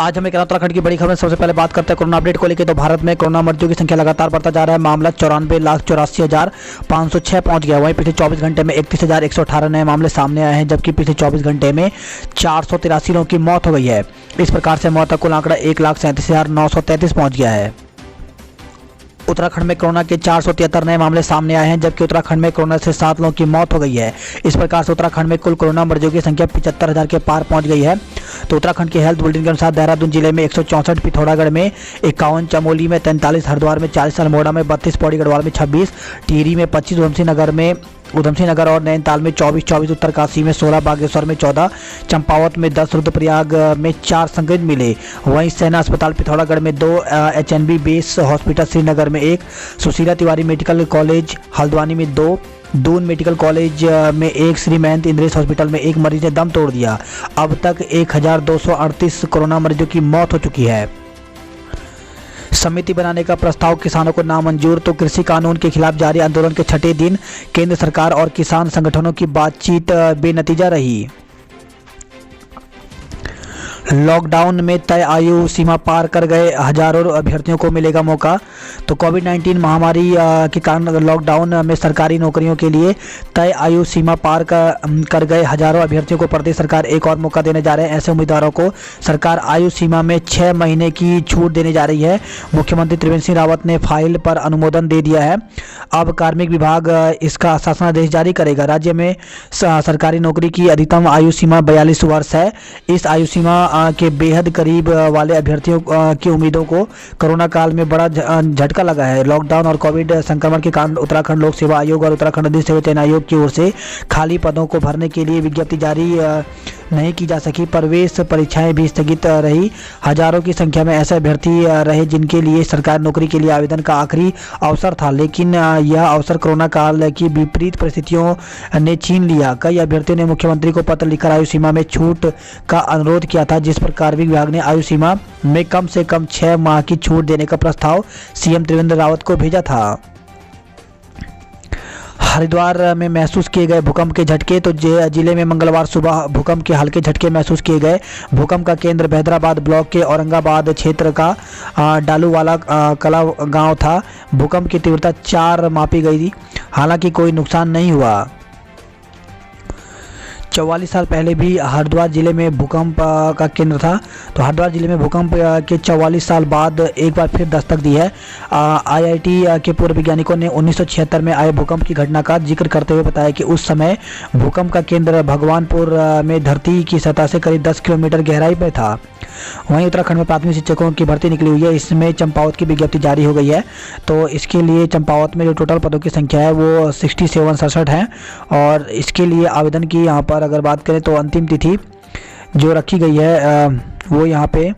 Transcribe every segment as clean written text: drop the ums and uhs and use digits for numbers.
आज हमें उत्तराखंड की बड़ी खबर। सबसे पहले बात करते हैं कोरोना अपडेट को लेकर। तो भारत में कोरोना मरीजों की संख्या लगातार बढ़ता जा रहा है। मामला 94,84,506 पहुंच गया। वहीं पिछले 24 घंटे में 31,118 नए मामले सामने आए हैं, जबकि पिछले 24 घंटे में 483 लोगों की मौत हो गई है। इस प्रकार से मौत का कुल आंकड़ा 1,37,933 पहुँच गया है। उत्तराखंड में कोरोना के 473 नए मामले सामने आए हैं, जबकि उत्तराखंड में कोरोना से 7 लोगों की मौत हो गई है। इस प्रकार से उत्तराखंड में कुल कोरोना मरीजों की संख्या 75,000 के पार पहुंच गई है। तो उत्तराखंड के हेल्थ बुलेटिन के अनुसार देहरादून जिले में 164, पिथौरागढ़ में 51, चमोली में 43, हरिद्वार में 40, अल्मोड़ा में 32, पौड़ी गढ़वाल में 26, टिहरी में 25, उधमसिंह नगर और नैनीताल में 24, उत्तरकाशी में 16, बागेश्वर में 14, चंपावत में 10, रुद्रप्रयाग में 4 संक्रमित मिले। वहीं सेना अस्पताल पिथौरागढ़ में 2, HNB बेस हॉस्पिटल श्रीनगर में 1, सुशीला तिवारी मेडिकल कॉलेज हल्द्वानी में 2, दून मेडिकल कॉलेज में 1, श्री महंत इंद्रेश हॉस्पिटल में 1 मरीज ने दम तोड़ दिया। अब तक 1,238 कोरोना मरीजों की मौत हो चुकी है। समिति बनाने का प्रस्ताव किसानों को नामंजूर। तो कृषि कानून के खिलाफ जारी आंदोलन के छठे दिन केंद्र सरकार और किसान संगठनों की बातचीत बेनतीजा रही। लॉकडाउन में तय आयु सीमा पार कर गए हजारों अभ्यर्थियों को मिलेगा मौका। तो कोविड-19 महामारी के कारण लॉकडाउन में सरकारी नौकरियों के लिए तय आयु सीमा पार कर गए हजारों अभ्यर्थियों को प्रदेश सरकार एक और मौका देने जा रहे हैं। ऐसे उम्मीदवारों को सरकार आयु सीमा में 6 महीने की छूट देने जा रही है। मुख्यमंत्री त्रिवेंद्र सिंह रावत ने फाइल पर अनुमोदन दे दिया है। अब कार्मिक विभाग इसका शासनादेश जारी करेगा। राज्य में सरकारी नौकरी की अधिकतम आयु सीमा 42 वर्ष है। इस आयु सीमा के बेहद करीब वाले अभ्यर्थियों की उम्मीदों को कोरोना काल में बड़ा झटका लगा है। लॉकडाउन और कोविड संक्रमण के कारण उत्तराखंड लोक सेवा आयोग और उत्तराखंड अधिक सेवा चयन आयोग की ओर से खाली पदों को भरने के लिए विज्ञप्ति जारी नहीं की जा सकी। प्रवेश परीक्षाएं भी स्थगित रही। हजारों की संख्या में ऐसे अभ्यर्थी रहे जिनके लिए सरकारी नौकरी के लिए आवेदन का आखिरी अवसर था, लेकिन यह अवसर कोरोना काल की विपरीत परिस्थितियों ने छीन लिया। कई अभ्यर्थियों ने मुख्यमंत्री को पत्र लिखकर आयु सीमा में छूट का अनुरोध किया था, जिस पर कार्मिक विभाग ने आयु सीमा में कम से कम 6 माह की छूट देने का प्रस्ताव सीएम त्रिवेंद्र रावत को भेजा था। हरिद्वार में महसूस किए गए भूकंप के झटके। तो जिले में मंगलवार सुबह भूकंप के हल्के झटके महसूस किए गए। भूकंप का केंद्र बहदराबाद ब्लॉक के औरंगाबाद क्षेत्र का डालूवाला कला गांव था। भूकंप की तीव्रता 4 मापी गई थी, हालांकि कोई नुकसान नहीं हुआ। 44 साल पहले भी हरिद्वार जिले में भूकंप का केंद्र था। तो हरिद्वार जिले में भूकंप के 44 साल बाद एक बार फिर दस्तक दी है। IIT के पूर्व वैज्ञानिकों ने 1976 में आए भूकंप की घटना का जिक्र करते हुए बताया कि उस समय भूकंप का केंद्र भगवानपुर में धरती की सतह से करीब 10 किलोमीटर गहराई में था। वहीं उत्तराखंड में प्राथमिक शिक्षकों की भर्ती निकली हुई है। इसमें चंपावत की विज्ञप्ति जारी हो गई है। तो इसके लिए चंपावत में जो टोटल पदों की संख्या है वो 67 है। और इसके लिए आवेदन की यहाँ पर अगर बात करें तो अंतिम तिथि जो रखी गई है वो यहाँ पे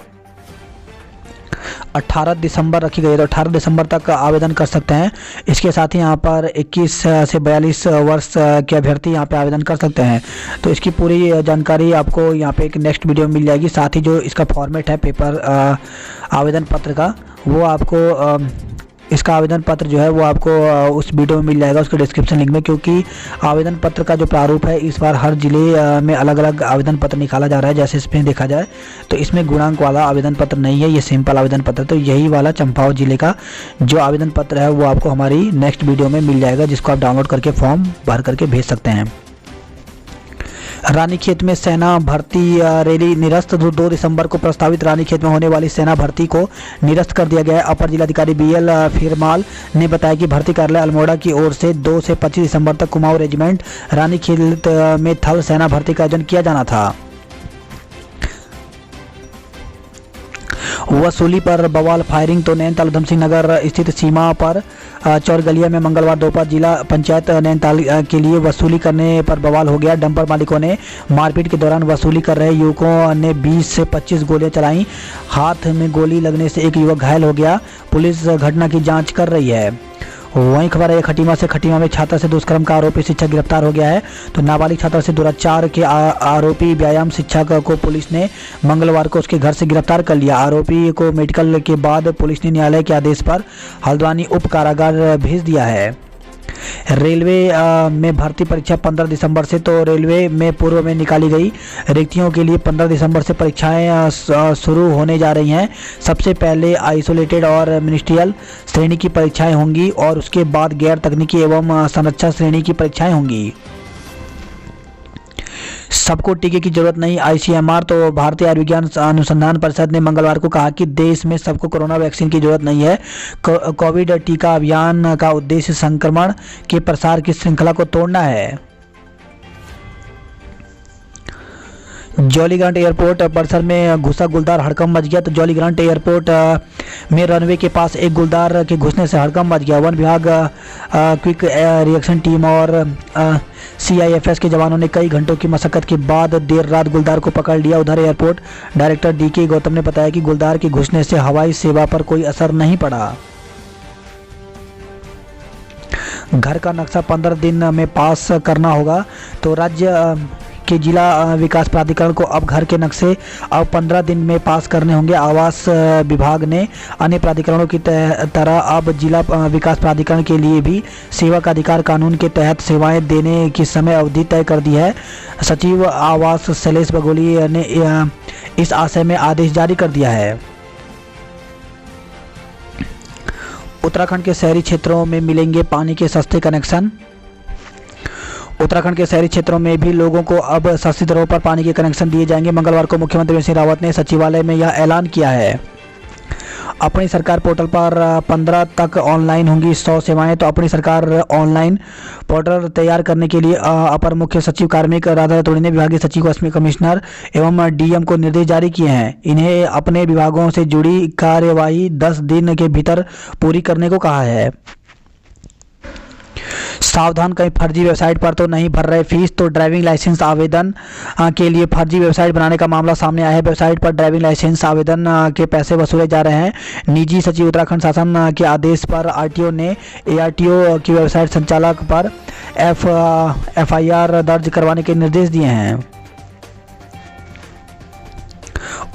18 दिसंबर रखी गई है। तो 18 दिसंबर तक आवेदन कर सकते हैं। इसके साथ ही यहाँ पर 21 से 42 वर्ष के अभ्यर्थी यहाँ पे आवेदन कर सकते हैं। तो इसकी पूरी जानकारी आपको यहाँ पे एक नेक्स्ट वीडियो में मिल जाएगी। साथ ही जो इसका फॉर्मेट है पेपर आवेदन पत्र का, वो आपको इसका आवेदन पत्र जो है वो आपको उस वीडियो में मिल जाएगा, उसके डिस्क्रिप्शन लिंक में। क्योंकि आवेदन पत्र का जो प्रारूप है इस बार हर जिले में अलग अलग आवेदन पत्र निकाला जा रहा है। जैसे इसमें देखा जाए तो इसमें गुणांक वाला आवेदन पत्र नहीं है, ये सिंपल आवेदन पत्र। तो यही वाला चंपावत जिले का जो आवेदन पत्र है वो आपको हमारी नेक्स्ट वीडियो में मिल जाएगा, जिसको आप डाउनलोड करके फॉर्म भर करके भेज सकते हैं। रानीखेत में सेना भर्ती रैली निरस्त। 2 दिसंबर को प्रस्तावित रानीखेत में होने वाली सेना भर्ती को निरस्त कर दिया गया है। अपर जिलाधिकारी BL फिरमाल ने बताया कि भर्ती कार्यालय अल्मोड़ा की ओर से 2 से 25 दिसंबर तक कुमाऊं रेजिमेंट रानीखेत में थल सेना भर्ती का आयोजन किया जाना था। वसूली पर बवाल फायरिंग। तो नैनीताल उधमसिंह नगर स्थित सीमा पर चौरगलिया में मंगलवार दोपहर जिला पंचायत नैनीताल के लिए वसूली करने पर बवाल हो गया। डंपर मालिकों ने मारपीट के दौरान वसूली कर रहे युवकों ने 20 से 25 गोलियां चलाई। हाथ में गोली लगने से एक युवक घायल हो गया। पुलिस घटना की जांच कर रही है। वहीं खबर है खटीमा में छात्रा से दुष्कर्म का आरोपी शिक्षक गिरफ्तार हो गया है। तो नाबालिग छात्रा से दुराचार के आरोपी व्यायाम शिक्षक को पुलिस ने मंगलवार को उसके घर से गिरफ्तार कर लिया। आरोपी को मेडिकल के बाद पुलिस ने न्यायालय के आदेश पर हल्द्वानी उप कारागार भेज दिया है। रेलवे में भर्ती परीक्षा 15 दिसंबर से, तो रेलवे में पूर्व में निकाली गई रिक्तियों के लिए 15 दिसंबर से परीक्षाएं शुरू होने जा रही हैं। सबसे पहले आइसोलेटेड और मिनिस्ट्रियल श्रेणी की परीक्षाएं होंगी और उसके बाद गैर तकनीकी एवं संरक्षण श्रेणी की परीक्षाएं होंगी। सबको टीके की जरूरत नहीं, आईसीएमआर। तो भारतीय आयुर्विज्ञान अनुसंधान परिषद ने मंगलवार को कहा कि देश में सबको कोरोना वैक्सीन की जरूरत नहीं है। कोविड टीका अभियान का उद्देश्य संक्रमण के प्रसार की श्रृंखला को तोड़ना है। जॉलीग्रांट एयरपोर्ट परिसर में घुसा गुलदार, हड़कंप मच गया। तो जॉलीग्रांट एयरपोर्ट में रनवे के पास एक गुलदार के घुसने से हड़कंप मच गया। वन विभाग, क्विक रिएक्शन टीम और सीआईएफएस के जवानों ने कई घंटों की मशक्कत के बाद देर रात गुलदार को पकड़ लिया। उधर एयरपोर्ट डायरेक्टर डीके गौतम ने बताया कि गुलदार के घुसने से हवाई सेवा पर कोई असर नहीं पड़ा। घर का नक्शा 15 दिन में पास करना होगा। तो राज्य के जिला विकास प्राधिकरण को अब घर के नक्शे अब 15 दिन में पास करने होंगे। आवास विभाग ने अन्य प्राधिकरणों की तरह अब जिला विकास प्राधिकरण के लिए भी सेवा का अधिकार कानून के तहत सेवाएं देने की समय अवधि तय कर दी है। सचिव आवास शैलेश बघेल ने इस आशय में आदेश जारी कर दिया है। उत्तराखंड के शहरी क्षेत्रों में मिलेंगे पानी के सस्ते कनेक्शन। उत्तराखंड के शहरी क्षेत्रों में भी लोगों को अब सस्ती दरों पर पानी के कनेक्शन दिए जाएंगे। मंगलवार को मुख्यमंत्री त्रिवेंद्र सिंह रावत ने सचिवालय में यह ऐलान किया है। अपनी सरकार पोर्टल पर 15 तक ऑनलाइन होंगी 100 सेवाएं। तो अपनी सरकार ऑनलाइन पोर्टल तैयार करने के लिए अपर मुख्य सचिव कार्मिक राधा रतूड़ी ने विभागीय सचिव, कमिश्नर एवं डीएम को निर्देश जारी किए हैं। इन्हें अपने विभागों से जुड़ी कार्यवाही 10 दिन के भीतर पूरी करने को कहा है। सावधान, कहीं फर्जी वेबसाइट पर तो नहीं भर रहे फीस। तो ड्राइविंग लाइसेंस आवेदन के लिए फर्जी वेबसाइट बनाने का मामला सामने आया है। वेबसाइट पर ड्राइविंग लाइसेंस आवेदन के पैसे वसूले जा रहे हैं। निजी सचिव उत्तराखंड शासन के आदेश पर आरटीओ ने एआरटीओ की वेबसाइट संचालक पर एफआईआर दर्ज करवाने के निर्देश दिए हैं।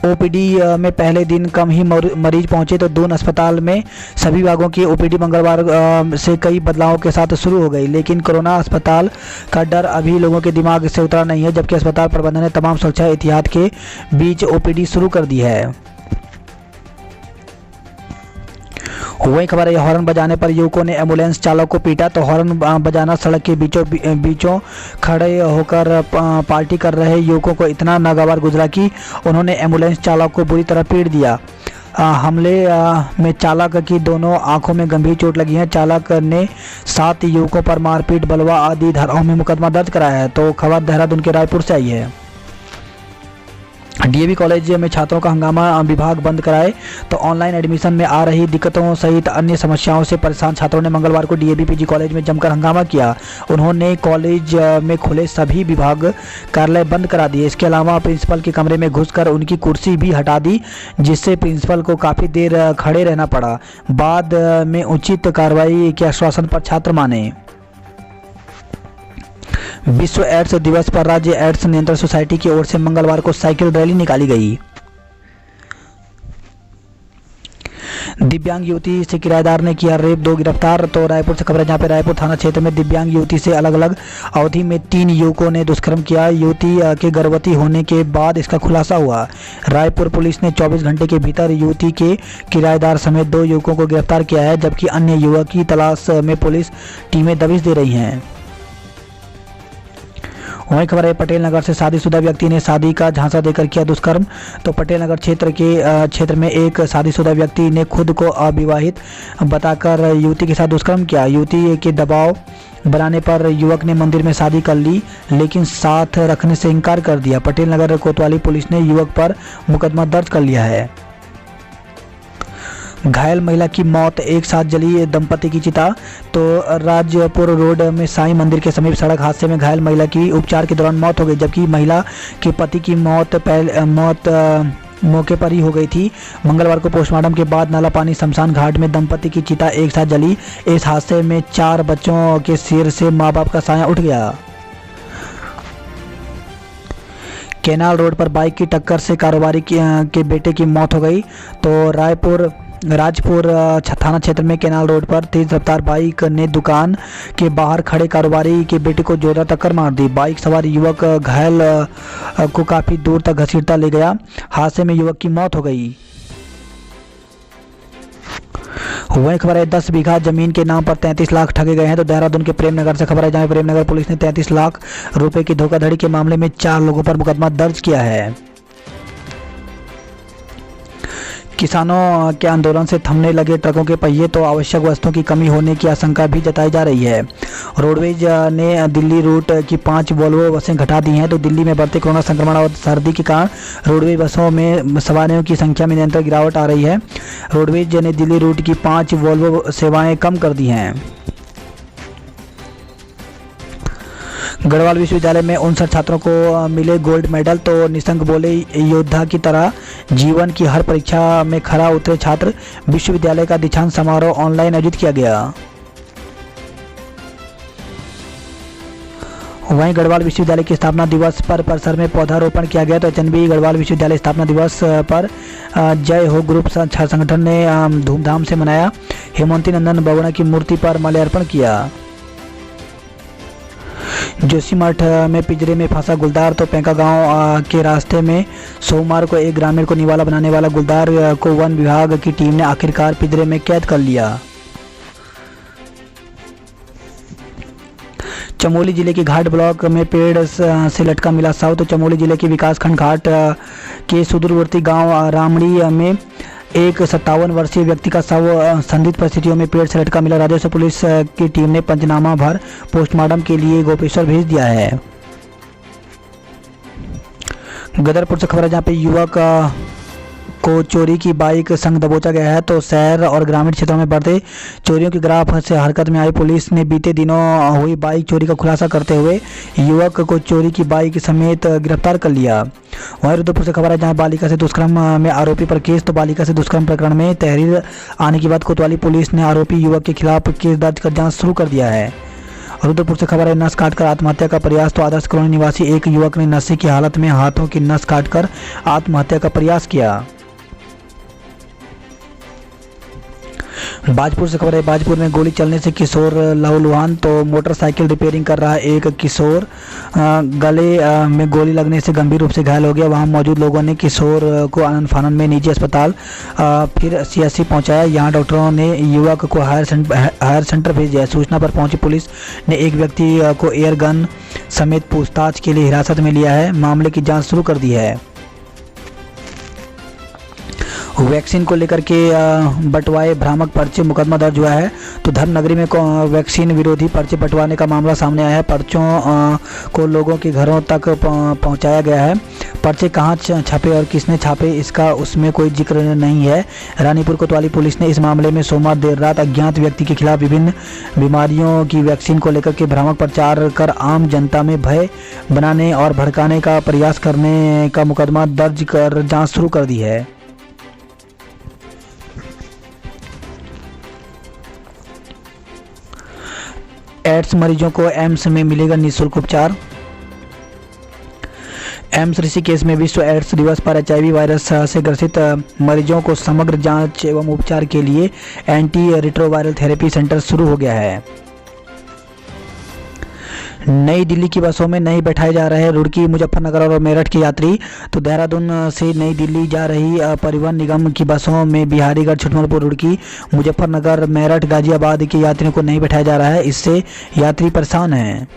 ओपीडी में पहले दिन कम ही मरीज पहुंचे। तो दून अस्पताल में सभी विभागों की ओपीडी मंगलवार से कई बदलावों के साथ शुरू हो गई, लेकिन कोरोना अस्पताल का डर अभी लोगों के दिमाग से उतरा नहीं है। जबकि अस्पताल प्रबंधन ने तमाम सुरक्षा एहतियात के बीच ओपीडी शुरू कर दी है। वही खबर है, हॉर्न बजाने पर युवकों ने एम्बुलेंस चालक को पीटा। तो हॉर्न बजाना, सड़क के बीचों खड़े होकर पार्टी कर रहे युवकों को इतना नागवार गुजरा कि उन्होंने एम्बुलेंस चालक को बुरी तरह पीट दिया। हमले में चालक की दोनों आंखों में गंभीर चोट लगी है। चालक ने 7 युवकों पर मारपीट, बलवा आदि धाराओं में मुकदमा दर्ज कराया है। तो खबर देहरादून के रायपुर से आई है। डीएवी कॉलेज में छात्रों का हंगामा, विभाग बंद कराए। तो ऑनलाइन एडमिशन में आ रही दिक्कतों सहित अन्य समस्याओं से परेशान छात्रों ने मंगलवार को डीएवी पीजी कॉलेज में जमकर हंगामा किया। उन्होंने कॉलेज में खुले सभी विभाग कार्यालय बंद करा दिए। इसके अलावा प्रिंसिपल के कमरे में घुसकर उनकी कुर्सी भी हटा दी, जिससे प्रिंसिपल को काफ़ी देर खड़े रहना पड़ा। बाद में उचित कार्रवाई के आश्वासन पर छात्र माने। विश्व एड्स दिवस पर राज्य एड्स नियंत्रण सोसाइटी की ओर से मंगलवार को साइकिल रैली निकाली गई। दिव्यांग युवती से किराएदार ने किया रेप, 2 गिरफ्तार। तो रायपुर से खबर है, जहां पे रायपुर थाना क्षेत्र में दिव्यांग युवती से अलग अलग अवधि में 3 युवकों ने दुष्कर्म किया। युवती के गर्भवती होने के बाद इसका खुलासा हुआ। रायपुर पुलिस ने 24 घंटे के भीतर युवती के किराएदार समेत 2 युवकों को गिरफ्तार किया है, जबकि अन्य युवक की तलाश में पुलिस टीमें दबिश दे रही हैं। वहीं खबर है, पटेल नगर से शादीशुदा व्यक्ति ने शादी का झांसा देकर किया दुष्कर्म। तो पटेल नगर क्षेत्र में एक शादीशुदा व्यक्ति ने खुद को अविवाहित बताकर युवती के साथ दुष्कर्म किया। युवती के दबाव बनाने पर युवक ने मंदिर में शादी कर ली, लेकिन साथ रखने से इनकार कर दिया। पटेल नगर कोतवाली पुलिस ने युवक पर मुकदमा दर्ज कर लिया है। घायल महिला की मौत, एक साथ जली दंपति की चिता। तो राजपुर रोड में साईं मंदिर के समीप सड़क हादसे में घायल महिला की उपचार के दौरान मौत हो गई, जबकि महिला के पति की मौत मौके पर ही हो गई थी। मंगलवार को पोस्टमार्टम के बाद नाला पानी शमशान घाट में दंपति की चिता एक साथ जली। इस हादसे में 4 बच्चों के सिर से माँ बाप का साया उठ गया। केनाल रोड पर बाइक की टक्कर से कारोबारी के बेटे की मौत हो गई। तो रायपुर राजपुर थाना क्षेत्र में केनाल रोड पर तेज रफ्तार बाइक ने दुकान के बाहर खड़े कारोबारी के बेटे को जोरदार टक्कर मार दी। बाइक सवार युवक घायल को काफी दूर तक घसीटता ले गया। हादसे में युवक की मौत हो गई। वही खबर है 10 बीघा जमीन के नाम पर 33 लाख ठगे गए हैं। तो देहरादून के प्रेमनगर से खबर है, जहां प्रेमनगर पुलिस ने 33 लाख रुपए की धोखाधड़ी के मामले में 4 लोगों पर मुकदमा दर्ज किया है। किसानों के आंदोलन से थमने लगे ट्रकों के पहिए, तो आवश्यक वस्तुओं की कमी होने की आशंका भी जताई जा रही है। रोडवेज ने दिल्ली रूट की 5 वोल्वो बसें घटा दी हैं। तो दिल्ली में बढ़ते कोरोना संक्रमण और सर्दी के कारण रोडवेज बसों में सवारियों की संख्या में निरंतर गिरावट आ रही है। रोडवेज ने दिल्ली रूट की 5 वोल्वो सेवाएं कम कर दी हैं। गढ़वाल विश्वविद्यालय में 59 छात्रों को मिले गोल्ड मेडल। तो निशंक बोले, योद्धा की तरह जीवन की हर परीक्षा में खरा उतरे छात्र। विश्वविद्यालय का दीक्षांत समारोह ऑनलाइन आयोजित किया गया। वहीं गढ़वाल विश्वविद्यालय की स्थापना दिवस पर परिसर में पौधारोपण किया गया। तो एचएनबी गढ़वाल विश्वविद्यालय स्थापना दिवस पर जय हो ग्रुप संगठन ने धूमधाम से मनाया। हेमंती नंदन बगुड़ा की मूर्ति पर माल्यार्पण किया। जोशीमठ में पिंजरे में फंसा गुलदार। तो पेंका गांव के रास्ते में सोमवार को एक ग्रामीण को निवाला बनाने वाला गुलदार को वन विभाग की टीम ने आखिरकार पिंजरे में कैद कर लिया। चमोली जिले के घाट ब्लॉक में पेड़ से लटका मिला शव। तो चमोली जिले के विकासखंड घाट के सुदूरवर्ती गांव रामड़ी में एक 57 वर्षीय व्यक्ति का शव संदिग्ध परिस्थितियों में पेड़ से लटका मिला। राजस्व पुलिस की टीम ने पंचनामा भर पोस्टमार्टम के लिए गोपेश्वर भेज दिया है। गदरपुर से खबर है, जहां पे युवक को चोरी की बाइक संग दबोचा गया है। तो शहर और ग्रामीण क्षेत्रों में बढ़ते चोरियों के ग्राफ से हरकत में आई पुलिस ने बीते दिनों हुई बाइक चोरी का खुलासा करते हुए युवक को चोरी की बाइक समेत गिरफ्तार कर लिया। वहीं रुद्रपुर से खबर है, जहां बालिका से दुष्कर्म में आरोपी पर केस। तो बालिका से दुष्कर्म प्रकरण में तहरीर आने के बाद कोतवाली पुलिस ने आरोपी युवक के खिलाफ केस दर्ज कर जाँच शुरू कर दिया है। रुद्रपुर से खबर है, नस काटकर आत्महत्या का प्रयास। तो आदर्श कॉलोनी निवासी एक युवक ने नशे की हालत में हाथों की नस काटकर आत्महत्या का प्रयास किया। बाजपुर से खबर है, बाजपुर में गोली चलने से किशोर लहूलुहान। तो मोटरसाइकिल रिपेयरिंग कर रहा एक किशोर गले में गोली लगने से गंभीर रूप से घायल हो गया। वहां मौजूद लोगों ने किशोर को आनंद फानन में निजी अस्पताल फिर सीएससी पहुंचाया। यहां डॉक्टरों ने युवक को हायर सेंटर भेज दिया। सूचना पर पहुंची पुलिस ने एक व्यक्ति को एयर गन समेत पूछताछ के लिए हिरासत में लिया है। मामले की जाँच शुरू कर दी है। वैक्सीन को लेकर के बंटवाए भ्रामक पर्चे, मुकदमा दर्ज हुआ है। तो धर्मनगरी में वैक्सीन विरोधी पर्चे बंटवाने का मामला सामने आया है। पर्चों को लोगों के घरों तक पहुंचाया गया है। पर्चे कहां छपे और किसने छापे इसका उसमें कोई जिक्र नहीं है। रानीपुर कोतवाली पुलिस ने इस मामले में सोमवार देर रात अज्ञात व्यक्ति के खिलाफ विभिन्न बीमारियों की वैक्सीन को लेकर के भ्रामक प्रचार कर आम जनता में भय बनाने और भड़काने का प्रयास करने का मुकदमा दर्ज कर जाँच शुरू कर दी है। एड्स मरीजों को एम्स में मिलेगा निःशुल्क उपचार। एम्स ऋषिकेश में विश्व एड्स दिवस पर एचआईवी वायरस से ग्रसित मरीजों को समग्र जांच एवं उपचार के लिए एंटी रिट्रोवायरल थेरेपी सेंटर शुरू हो गया है। नई दिल्ली की बसों में नहीं बैठाए जा रहे रुड़की, मुजफ्फरनगर और मेरठ के यात्री। तो देहरादून से नई दिल्ली जा रही परिवहन निगम की बसों में बिहारीगढ़, छुटमलपुर, रुड़की, मुजफ्फरनगर, मेरठ, गाजियाबाद के यात्रियों को नहीं बैठाया जा रहा है। इससे यात्री परेशान हैं।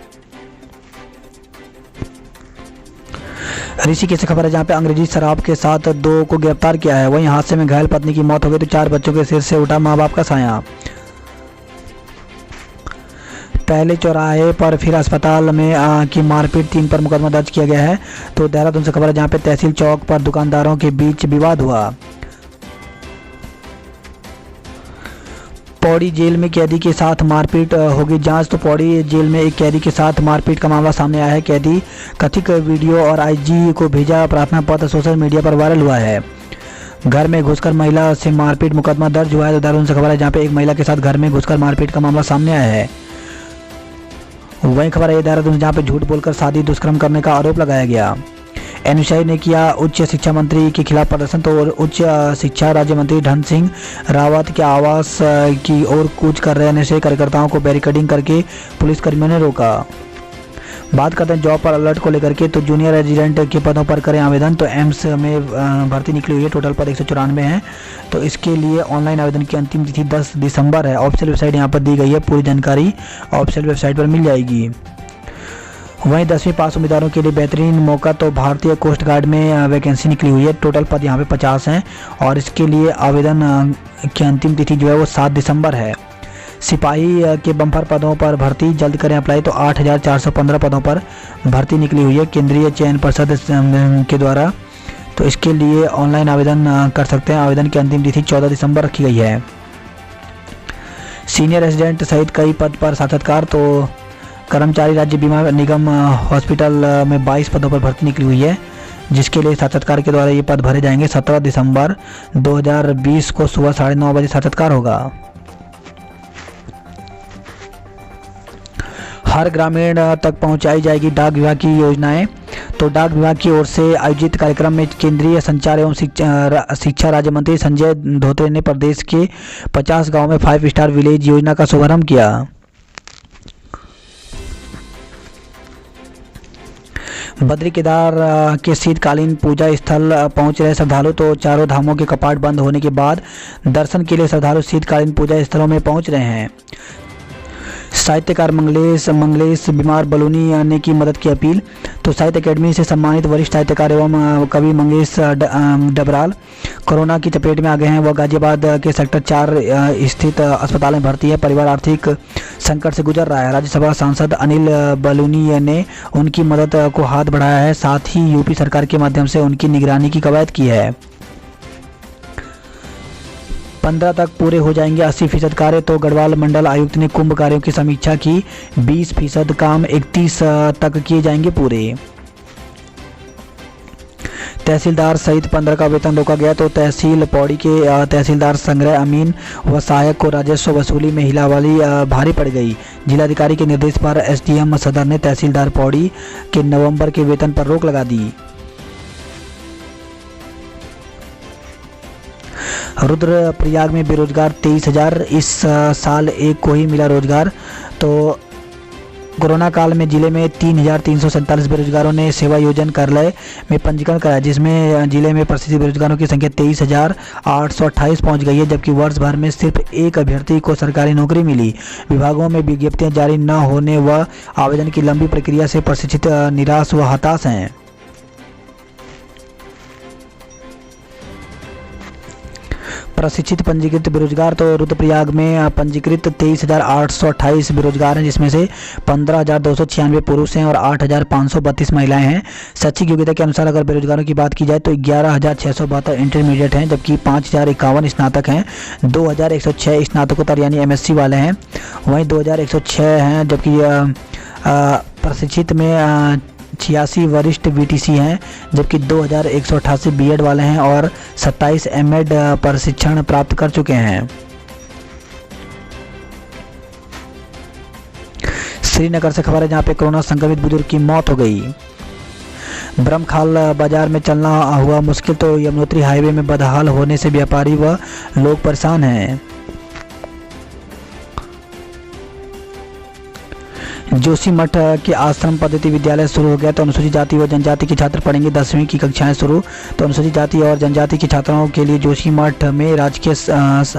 ऋषिकेश से खबर है, जहां पे अंग्रेजी शराब के साथ 2 को गिरफ्तार किया है। वहीं हादसे में घायल पत्नी की मौत हो गई। तो 4 बच्चों के सिर से उठा माँ बाप का साया। पहले चौराहे पर फिर अस्पताल में की मारपीट, 3 पर मुकदमा दर्ज किया गया है। तो देहरादून से खबर है, जहां पे तहसील चौक पर दुकानदारों के बीच विवाद हुआ। पौड़ी जेल में कैदी के साथ मारपीट होगी जांच। तो पौड़ी जेल में एक कैदी के साथ मारपीट का मामला सामने आया है। कैदी कथित वीडियो और आईजी को भेजा प्रार्थना पत्र सोशल मीडिया पर वायरल हुआ है। घर में घुसकर महिला से मारपीट, मुकदमा दर्ज हुआ है। तो देहरादून से खबर है, जहां पे एक महिला के साथ घर में घुसकर मारपीट का मामला सामने आया है। वहीं खबर है देहरादून, जहां पे झूठ बोलकर शादी दुष्कर्म करने का आरोप लगाया गया। एनएसआई ने किया उच्च शिक्षा मंत्री के खिलाफ प्रदर्शन, तो उच्च शिक्षा राज्य मंत्री धन सिंह रावत के आवास की ओर कूच कर रहे एनएसआई कार्यकर्ताओं को बैरिकेडिंग करके पुलिसकर्मियों ने रोका। बात करते हैं जॉब पर अलर्ट को लेकर के, तो जूनियर रेजिडेंट के पदों पर करें आवेदन। तो एम्स में भर्ती निकली हुई है, टोटल पद 194 हैं। तो इसके लिए ऑनलाइन आवेदन की अंतिम तिथि 10 दिसंबर है। ऑफिशियल वेबसाइट यहाँ पर दी गई है, पूरी जानकारी ऑफिशियल वेबसाइट पर मिल जाएगी। वहीं 10वीं पास उम्मीदवारों के लिए बेहतरीन मौका, तो भारतीय कोस्ट गार्ड में वैकेंसी निकली हुई है। टोटल पद यहाँ पे 50 हैं और इसके लिए आवेदन की अंतिम तिथि जो है वो 7 दिसंबर है। सिपाही के बम्पर पदों पर भर्ती, जल्द करें अप्लाई। तो 8,415 पदों पर भर्ती निकली हुई है केंद्रीय चयन परिषद के द्वारा। तो इसके लिए ऑनलाइन आवेदन कर सकते हैं। आवेदन की अंतिम तिथि 14 दिसंबर रखी गई है। सीनियर रेजिडेंट सहित कई पद पर साक्षात्कार, तो कर्मचारी राज्य बीमा निगम हॉस्पिटल में 22 पदों पर भर्ती निकली हुई है, जिसके लिए साक्षात्कार के द्वारा ये पद भरे जाएंगे। 17 दिसंबर 2020 को सुबह 9:30 बजे साक्षात्कार होगा। हर ग्रामीण तक पहुंचाई जाएगी डाक विभाग की योजनाएं। तो डाक विभाग की ओर से आयोजित कार्यक्रम में केंद्रीय संचार एवं शिक्षा राज्य मंत्री संजय धोत्रे ने प्रदेश के 50 गांव में 5 स्टार विलेज योजना का शुभारंभ किया। बद्री केदार के शीतकालीन पूजा स्थल पहुंच रहे श्रद्धालु, तो चारों धामों के कपाट बंद होने के बाद दर्शन के लिए श्रद्धालु शीतकालीन पूजा स्थलों में पहुंच रहे हैं। साहित्यकार मंगलेश बीमार बलूनी ने की मदद की अपील। तो साहित्य अकेडमी से सम्मानित वरिष्ठ साहित्यकार एवं कवि मंगलेश डबराल कोरोना की चपेट में आ गए हैं। वह गाजियाबाद के सेक्टर 4 स्थित अस्पताल में भर्ती है। परिवार आर्थिक संकट से गुजर रहा है। राज्यसभा सांसद अनिल बलूनी ने उनकी मदद को हाथ बढ़ाया है, साथ ही यूपी सरकार के माध्यम से उनकी निगरानी की कवायद की है। 15 तक पूरे हो जाएंगे 80% कार्य, तो गढ़वाल मंडल आयुक्त ने कुंभ कार्यों की समीक्षा की। 20% काम 31 तक किए जाएंगे पूरे। तहसीलदार सहित 15 का वेतन रोका गया। तो तहसील पौड़ी के तहसीलदार संग्रह अमीन व सहायक को राजस्व वसूली में हिलावाली भारी पड़ गई। जिलाधिकारी के निर्देश पर एसडीएम सदर ने तहसीलदार पौड़ी के नवंबर के वेतन पर रोक लगा दी। रुद्रप्रयाग में बेरोजगार 23,000, इस साल एक को ही मिला रोजगार। तो कोरोना काल में जिले में 3,347 बेरोजगारों ने सेवा योजन कार्यालय में पंजीकरण कराया, जिसमें जिले में प्रशिक्षित बेरोजगारों की संख्या 23,828 पहुंच गई है। जबकि वर्ष भर में सिर्फ एक अभ्यर्थी को सरकारी नौकरी मिली। विभागों में विज्ञप्तियां जारी न होने व आवेदन की लंबी प्रक्रिया से प्रशिक्षित निराश व हताश हैं। प्रशिक्षित पंजीकृत बेरोजगार, तो रुद्रप्रयाग में पंजीकृत 23,828 बेरोजगार हैं, जिसमें से 15,296 पुरुष हैं और 8,532 महिलाएं हैं। शैक्षिक योग्यता के अनुसार अगर बेरोजगारों की बात की जाए तो 11,672 इंटरमीडिएट हैं, जबकि 5,051 स्नातक हैं, 2,106 स्नातकोत्तर यानी एमएससी वाले हैं, वहीं 2,106 हैं, जबकि प्रशिक्षित में 86 वरिष्ठ बीटीसी हैं, जबकि 2,188 बीएड वाले हैं और 27 एमएड प्रशिक्षण प्राप्त कर चुके हैं। श्रीनगर से खबर है, जहां पे कोरोना संक्रमित बुजुर्ग की मौत हो गई। ब्रह्मखाल बाजार में चलना हुआ मुश्किल, तो यमुनोत्री हाईवे में बदहाल होने से व्यापारी व लोग परेशान हैं। जोशीमठ के आश्रम पद्धति विद्यालय शुरू हो गया। तो अनुसूचित जाति व जनजाति के छात्र पढ़ेंगे 10वीं की कक्षाएं शुरू। तो अनुसूचित जाति और जनजाति के छात्रों के लिए जोशीमठ में राजकीय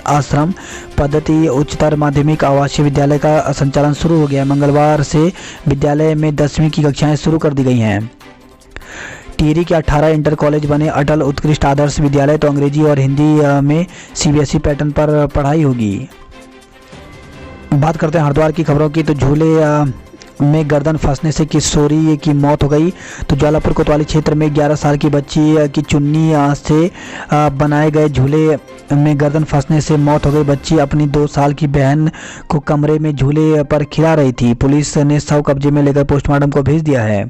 आश्रम पद्धति उच्चतर माध्यमिक आवासीय विद्यालय का संचालन शुरू हो गया। मंगलवार से विद्यालय में 10वीं की कक्षाएं शुरू कर दी गई हैं। टिहरी के 18 इंटर कॉलेज बने अटल उत्कृष्ट आदर्श विद्यालय। तो अंग्रेजी और हिंदी में सीबीएसई पैटर्न पर पढ़ाई होगी। बात करते हैं हरिद्वार की खबरों की। तो झूले में गर्दन फंसने से किशोरी की मौत हो गई। तो ज्वालापुर कोतवाली क्षेत्र में 11 साल की बच्ची की चुन्नी से बनाए गए झूले में गर्दन फंसने से मौत हो गई। बच्ची अपनी 2 साल की बहन को कमरे में झूले पर खिला रही थी। पुलिस ने शव कब्जे में लेकर पोस्टमार्टम को भेज दिया है।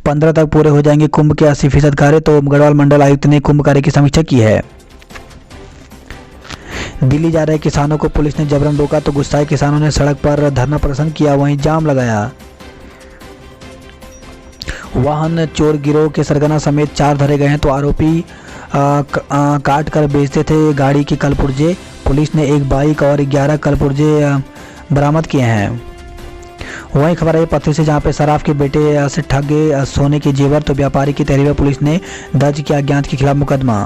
15 तक पूरे हो जाएंगे कुंभ के 80% कार्य। तो गढ़वाल मंडल आयुक्त ने कुंभ कार्य की समीक्षा की है। दिल्ली जा रहे किसानों को पुलिस ने जबरन रोका। तो गुस्साए किसानों ने सड़क पर धरना प्रदर्शन किया, वहीं जाम लगाया। वाहन चोर गिरोह के सरगना समेत 4 धरे गए हैं। तो आरोपी काट कर बेचते थे गाड़ी के कलपुर्जे। पुलिस ने एक बाइक और 11 कलपुर्जे बरामद किए हैं। वहीं खबर है पथरी से, जहां पे सराफ के बेटे से ठगे सोने के जेवर। तो व्यापारी की तहरीर पुलिस ने दर्ज किया अज्ञात के खिलाफ मुकदमा।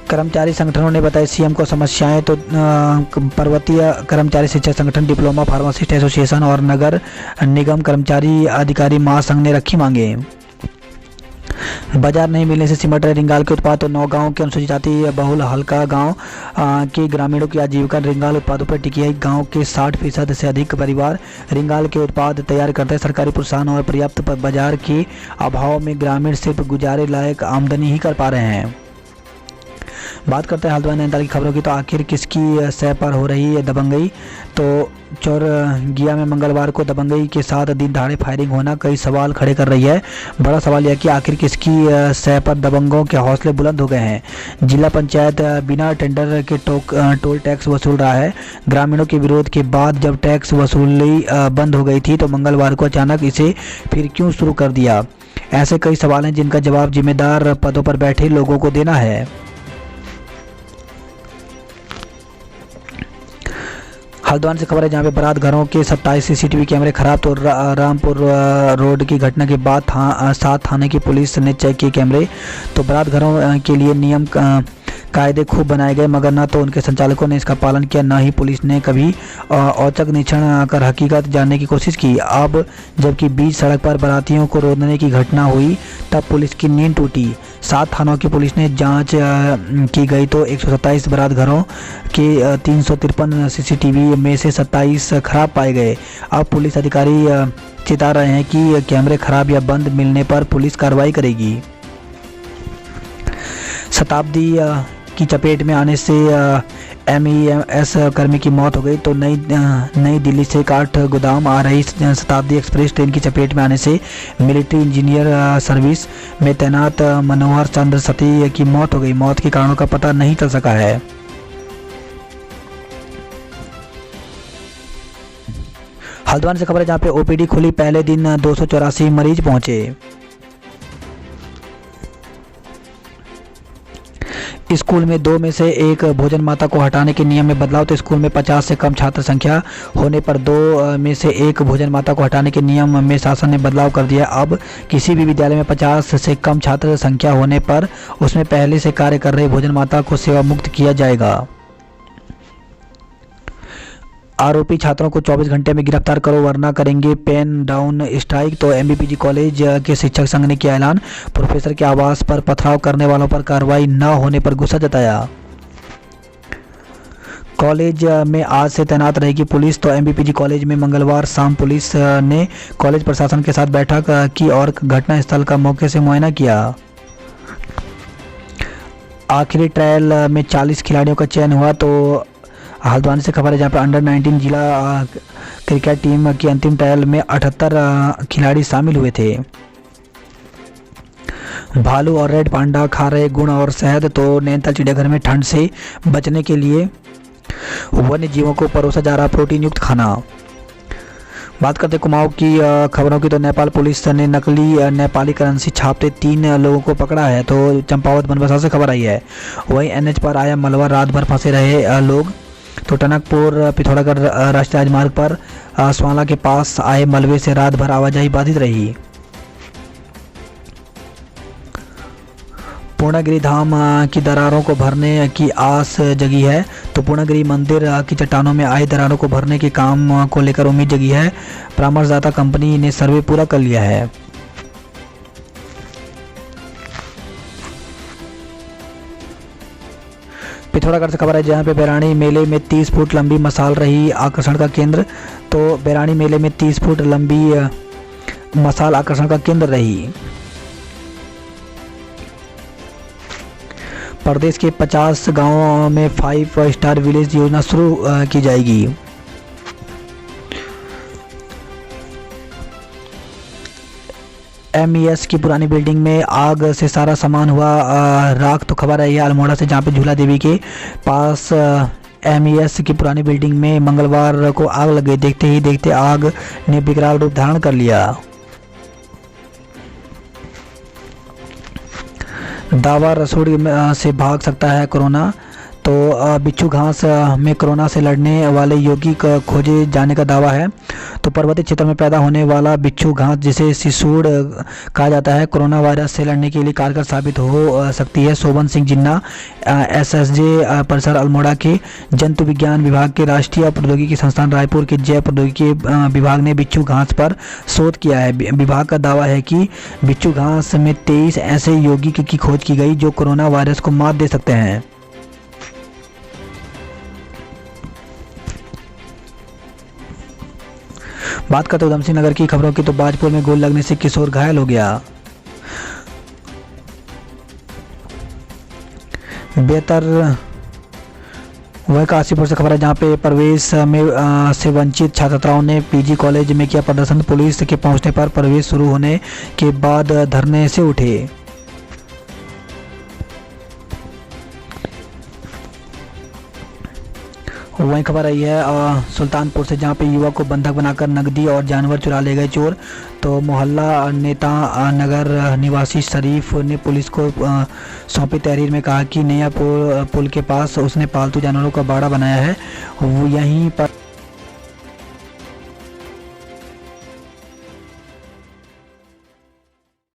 कर्मचारी संगठनों ने बताया सीएम को समस्याएं। तो पर्वतीय कर्मचारी शिक्षक संगठन, डिप्लोमा फार्मासिस्ट एसोसिएशन और नगर निगम कर्मचारी अधिकारी महासंघ ने रखी मांगे। बाजार नहीं मिलने से सिमट रहे रिंगाल के उत्पाद। तो 9 गाँव के अनुसूचित जाति बहुल हल्का गांव के ग्रामीणों की आजीविका रिंगाल उत्पादों पर टिकी है। गांव के 60% से अधिक परिवार रिंगाल के उत्पाद तैयार करते हैं। सरकारी प्रोत्साहन और पर्याप्त बाजार के अभाव में ग्रामीण सिर्फ गुजारे लायक आमदनी ही कर पा रहे हैं। बात करते हैं हल्द्वानी नैनीताल की खबरों की। तो आखिर किसकी सह पर हो रही है दबंगई। तो चौरगिया में मंगलवार को दबंगई के साथ दिन दहाड़े फायरिंग होना कई सवाल खड़े कर रही है। बड़ा सवाल यह कि आखिर किसकी सह पर दबंगों के हौसले बुलंद हो गए हैं। जिला पंचायत बिना टेंडर के टोल टैक्स वसूल रहा है। ग्रामीणों के विरोध के बाद जब टैक्स वसूली बंद हो गई थी तो मंगलवार को अचानक इसे फिर क्यों शुरू कर दिया। ऐसे कई सवाल हैं जिनका जवाब जिम्मेदार पदों पर बैठे लोगों को देना है। हल्द्वानी से खबर है, जहां पे बारात घरों के 27 सीसीटीवी कैमरे खराब। तो रामपुर रोड की घटना के बाद 7 थाने की पुलिस ने चेक किए कैमरे। तो बारात घरों के लिए नियम कायदे खूब बनाए गए, मगर न तो उनके संचालकों ने इसका पालन किया, न ही पुलिस ने कभी औचक निरीक्षण कर हकीकत जानने की कोशिश की। अब जबकि बीच सड़क पर बारातियों को रोकने की घटना हुई तब पुलिस की नींद टूटी। 7 थानों की पुलिस ने जांच की गई तो 127 बारात घरों के 353 सीसीटीवी में से 27 खराब पाए गए। अब पुलिस अधिकारी चेता रहे हैं कि कैमरे खराब या बंद मिलने पर पुलिस कार्रवाई करेगी। शताब्दी की चपेट में आने से MES कर्मी की मौत हो गई। तो नई दिल्ली से काठगोदाम आ रही शताब्दी एक्सप्रेस ट्रेन की चपेट में आने से मिलिट्री इंजीनियर सर्विस में तैनात मनोहर चंद्र सती की मौत हो गई। मौत के कारणों का पता नहीं चल सका है। हल्द्वानी से खबर है, जहां पे OPD खुली, पहले दिन 284 मरीज पहुंचे। स्कूल में 2 में से 1 भोजन माता को हटाने के नियम में बदलाव। तो स्कूल में 50 से कम छात्र संख्या होने पर 2 में से 1 भोजन माता को हटाने के नियम में शासन ने बदलाव कर दिया। अब किसी भी विद्यालय में 50 से कम छात्र संख्या होने पर उसमें पहले से कार्य कर रहे भोजन माता को सेवा मुक्त किया जाएगा। आरोपी छात्रों को 24 घंटे में गिरफ्तार करो वरना करेंगे पेन डाउन स्ट्राइक। तो MBPG कॉलेज के शिक्षक संघ ने किया ऐलान। प्रोफेसर के आवास पर पथराव करने वालों पर कार्रवाई न होने पर गुस्सा जताया। कॉलेज में आज से तैनात रहेगी पुलिस। तो MBPG कॉलेज में मंगलवार शाम पुलिस ने कॉलेज प्रशासन के साथ बैठक की और घटनास्थल का मौके से मुआयना किया। आखिरी ट्रायल में 40 खिलाड़ियों का चयन हुआ। तो हल्द्वानी से खबर है, जहाँ पे अंडर-19 जिला क्रिकेट टीम की अंतिम ट्रायल में 78 खिलाड़ी शामिल हुए थे। भालू और रेड पांडा खा रहे गुण और शहद। तो नैनीताल चिड़ियाघर में ठंड से बचने के लिए वन्य जीवों को परोसा जा रहा प्रोटीन युक्त खाना। बात करते कुमाऊं की खबरों की। तो नेपाल पुलिस ने नकली नेपाली करेंसी छापते 3 लोगों को पकड़ा है। तो चंपावत बनबसा से खबर आई है। वहीं NH पर आया मलबा, रात भर फंसे रहे लोग। तो टनकपुर पिथौरागढ़ राष्ट्रीय राजमार्ग पर स्वाला के पास आए मलबे से रात भर आवाजाही बाधित रही। पूर्णागिरि धाम की दरारों को भरने की आस जगी है। तो पूर्णागिरि मंदिर की चट्टानों में आए दरारों को भरने के काम को लेकर उम्मीद जगी है। परामर्शदाता कंपनी ने सर्वे पूरा कर लिया है। पिथौरागढ़ से खबर है, जहां पे बैराणी मेले में 30 फुट लंबी मसाल रही आकर्षण का केंद्र। तो बैराणी मेले में 30 फुट लंबी मसाल आकर्षण का केंद्र रही। प्रदेश के 50 गांवों में 5 स्टार विलेज योजना शुरू की जाएगी। MES की पुरानी बिल्डिंग में आग से सारा सामान हुआ राख। तो खबर है यह अल्मोड़ा से, जहाँ पे झूला देवी के पास एमईएस की पुरानी बिल्डिंग में मंगलवार को आग लग गई। देखते ही देखते आग ने विकराल रूप धारण कर लिया। दावा रसोई से भाग सकता है कोरोना। तो बिच्छू घास में कोरोना से लड़ने वाले यौगिक खोजे जाने का दावा है। तो पर्वतीय क्षेत्र में पैदा होने वाला बिच्छू घास, जिसे सिसूड़ कहा जाता है, कोरोना वायरस से लड़ने के लिए कारगर साबित हो सकती है। शोभन सिंह जिन्ना एसएसजे परिसर अल्मोड़ा के जंतु विज्ञान विभाग के राष्ट्रीय प्रौद्योगिकी संस्थान रायपुर के जैव प्रौद्योगिकी विभाग ने बिच्छू घास पर शोध किया है। विभाग का दावा है कि बिच्छू घास में 23 ऐसे यौगिक की खोज की गई जो कोरोना वायरस को मात दे सकते हैं। बात करते उधम सिंह नगर की खबरों की, तो बाजपुर में गोली लगने से किशोर घायल हो गया। बेहतर वह काशीपुर से खबर है, जहां पे प्रवेश में से वंचित छात्राओं ने पीजी कॉलेज में किया प्रदर्शन। पुलिस के पहुंचने पर प्रवेश शुरू होने के बाद धरने से उठे। वहीं खबर आई है सुल्तानपुर से, जहां पे युवक को बंधक बनाकर नकदी और जानवर चुरा ले गए चोर। तो मोहल्ला नेता नगर निवासी शरीफ ने पुलिस को सौंपी तहरीर में कहा कि नया पुल के पास उसने पालतू जानवरों का बाड़ा बनाया है। वो यहीं पर